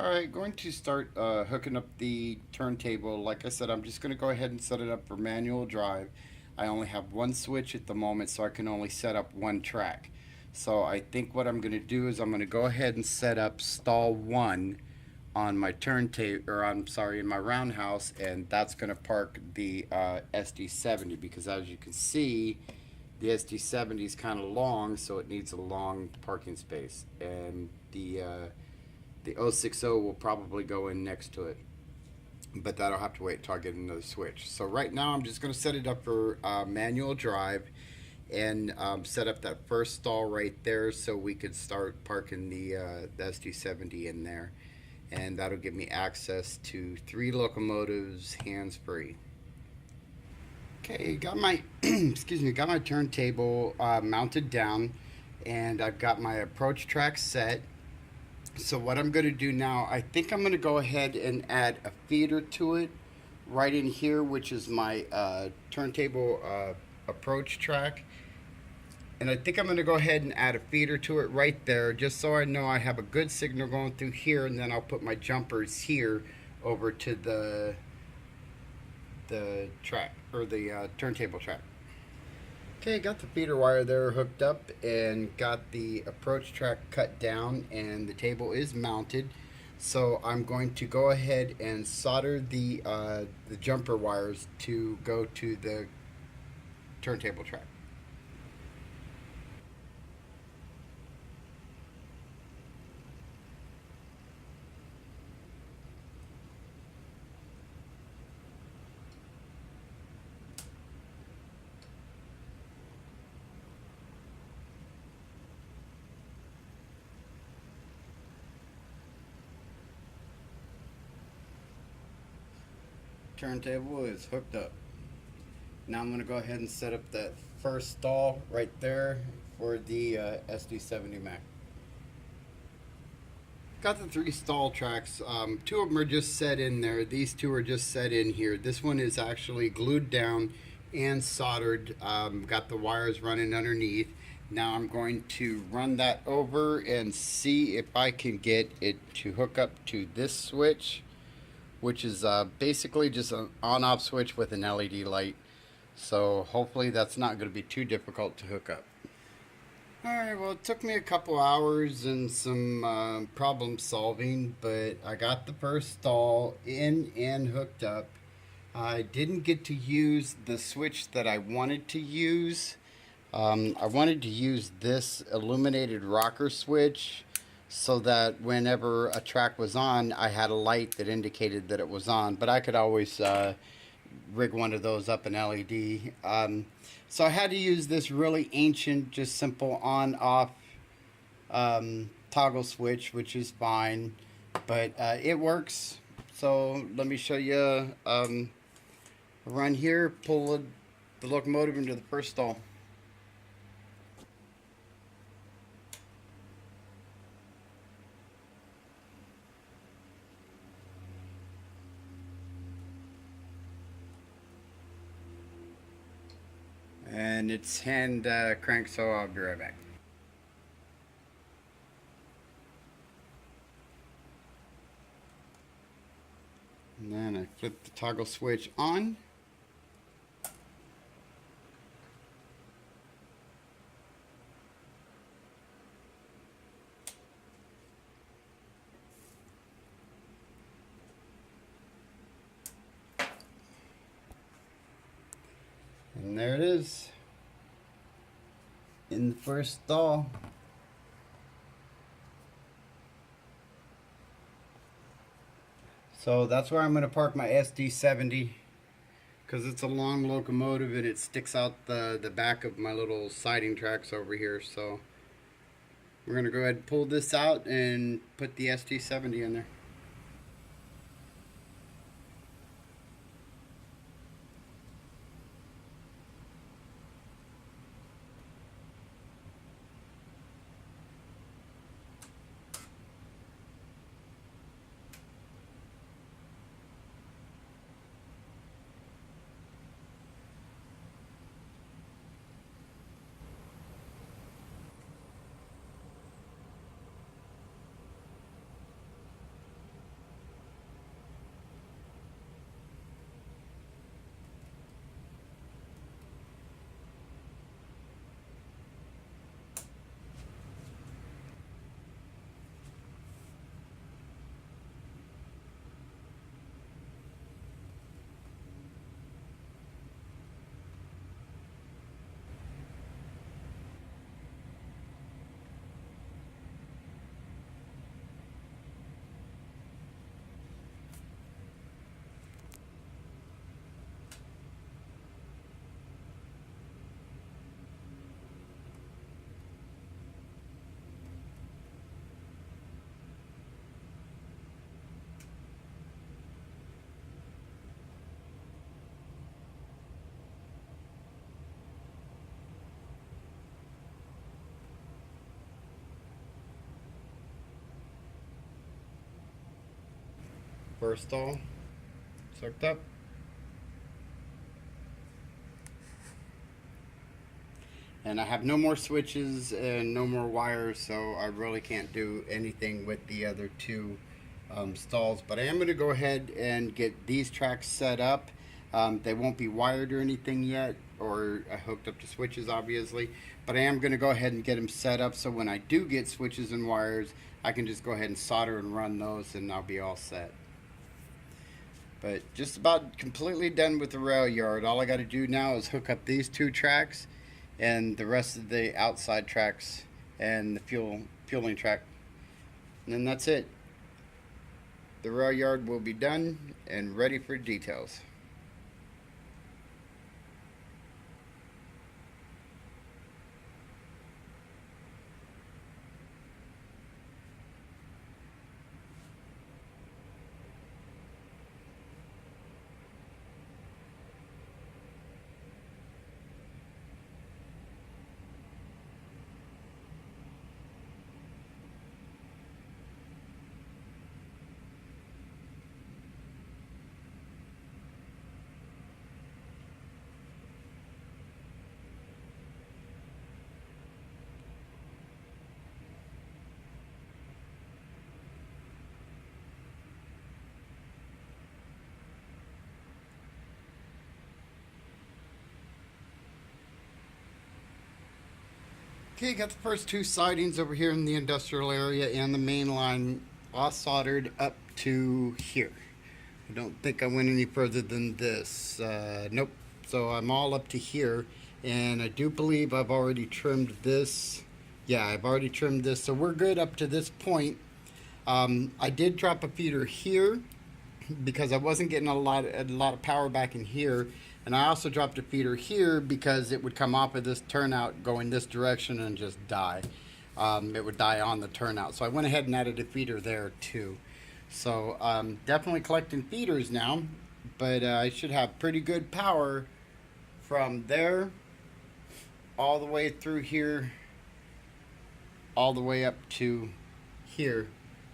Alright, going to start hooking up the turntable. Like I said, I'm just going to go ahead and set it up for manual drive. I only have one switch at the moment, so I can only set up one track. So I think what I'm going to do is I'm going to go ahead and set up stall 1 on my turntable, or I'm sorry, in my roundhouse, and that's going to park the SD70, because as you can see, the SD70 is kind of long, so it needs a long parking space, and the 060 will probably go in next to it, but that'll have to wait until I get another switch. So right now I'm just going to set it up for manual drive, and set up that first stall right there so we could start parking the SD70 in there, and that'll give me access to 3 locomotives hands-free. Okay, got my excuse me, got my turntable mounted down, and I've got my approach track set. So what I'm going to do now, I think I'm going to go ahead and add a feeder to it right in here, which is my turntable approach track. And I think I'm going to go ahead and add a feeder to it right there, just so I know I have a good signal going through here, and then I'll put my jumpers here over to the track, or the turntable track. Okay, got the feeder wire there hooked up and got the approach track cut down, and the table is mounted. So I'm going to go ahead and solder the jumper wires to go to the turntable track. Turntable is hooked up. Now I'm going to go ahead and set up that first stall right there for the SD70 Mac. Got the 3 stall tracks. 2 of them are just set in there. These 2 are just set in here. This one is actually glued down and soldered. Got the wires running underneath. Now I'm going to run that over and see if I can get it to hook up to this switch, which is basically just an on-off switch with an LED light. So hopefully that's not going to be too difficult to hook up. Alright, well, it took me a couple hours and some problem solving, but I got the first stall in and hooked up. I didn't get to use the switch that I wanted to use. I wanted to use this illuminated rocker switch, so that whenever a track was on, I had a light that indicated that it was on, but I could always rig one of those up in LED. So I had to use this really ancient, just simple on-off toggle switch, which is fine, but it works. So let me show you a run here, pull the locomotive into the first stall. And it's hand crank, so I'll be right back. And then I flip the toggle switch on. And there it is, in the first stall. So that's where I'm going to park my SD70, because it's a long locomotive and it sticks out the back of my little siding tracks over here. So we're going to go ahead and pull this out and put the SD70 in there. First all sucked up. And I have no more switches and no more wires, so I really can't do anything with the other two stalls. But I am going to go ahead and get these tracks set up. They won't be wired or anything yet, or hooked up to switches obviously, but I am going to go ahead and get them set up so when I do get switches and wires, I can just go ahead and solder and run those and I'll be all set. But just about completely done with the rail yard. All I got to do now is hook up these two tracks and the rest of the outside tracks and the fueling track, and then that's it. The rail yard will be done and ready for details. Okay, got the first two sidings over here in the industrial area and the main line all soldered up to here. I don't think I went any further than this. Nope. So I'm all up to here, and I do believe I've already trimmed this. Yeah, I've already trimmed this, so we're good up to this point. I did drop a feeder here because I wasn't getting a lot of power back in here. And I also dropped a feeder here because it would come off of this turnout going this direction and just die. It would die on the turnout. So I went ahead and added a feeder there too. So definitely collecting feeders now, but I should have pretty good power from there all the way through here, all the way up to here.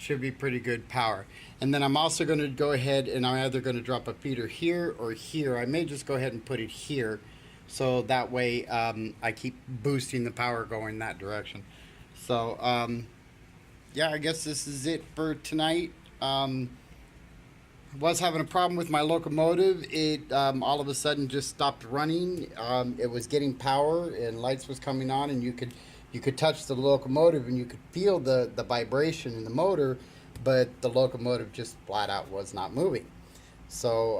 Should be pretty good power. And then I'm also going to go ahead and I'm either going to drop a feeder here or here. I may just go ahead and put it here, so that way I keep boosting the power going that direction. So yeah, I guess this is it for tonight. I was having a problem with my locomotive. It all of a sudden just stopped running. It was getting power and lights was coming on, and you could touch the locomotive and you could feel the vibration in the motor, but the locomotive just flat out was not moving. So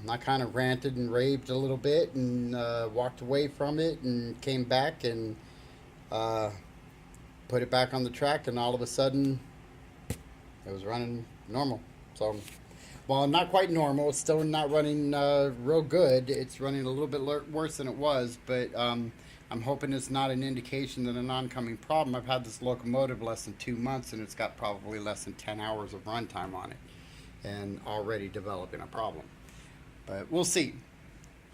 I kind of ranted and raved a little bit and walked away from it and came back and put it back on the track, and all of a sudden it was running normal. So, well, not quite normal. It's still not running real good. It's running a little bit worse than it was, but I'm hoping it's not an indication that an oncoming problem. I've had this locomotive less than 2 months, and it's got probably less than 10 hours of runtime on it, and already developing a problem. But we'll see.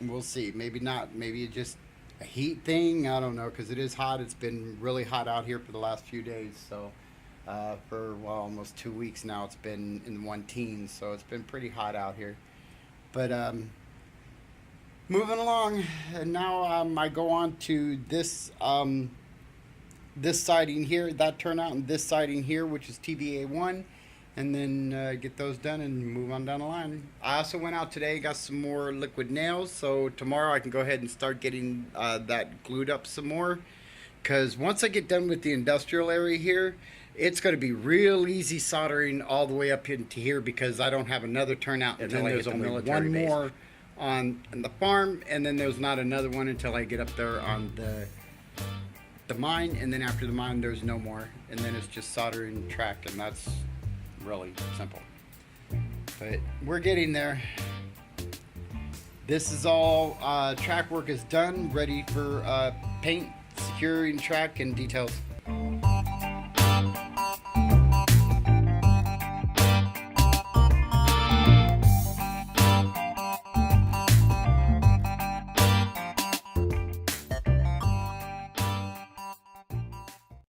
We'll see. Maybe not. Maybe it's just a heat thing. I don't know, because it is hot. It's been really hot out here for the last few days. So for almost 2 weeks now, it's been in the 110s. So it's been pretty hot out here. But moving along, and now I go on to this this siding here, that turnout, and this siding here, which is TBA1, and then get those done and move on down the line. I also went out today, got some more liquid nails, so tomorrow I can go ahead and start getting that glued up some more, because once I get done with the industrial area here, it's going to be real easy soldering all the way up into here, because I don't have another turnout until I get the military base. One more on the farm, and then there's not another one until I get up there on the mine, and then after the mine there's no more, and then it's just soldering track, and that's really simple. But we're getting there. This is all track work is done, ready for paint, securing track, and details.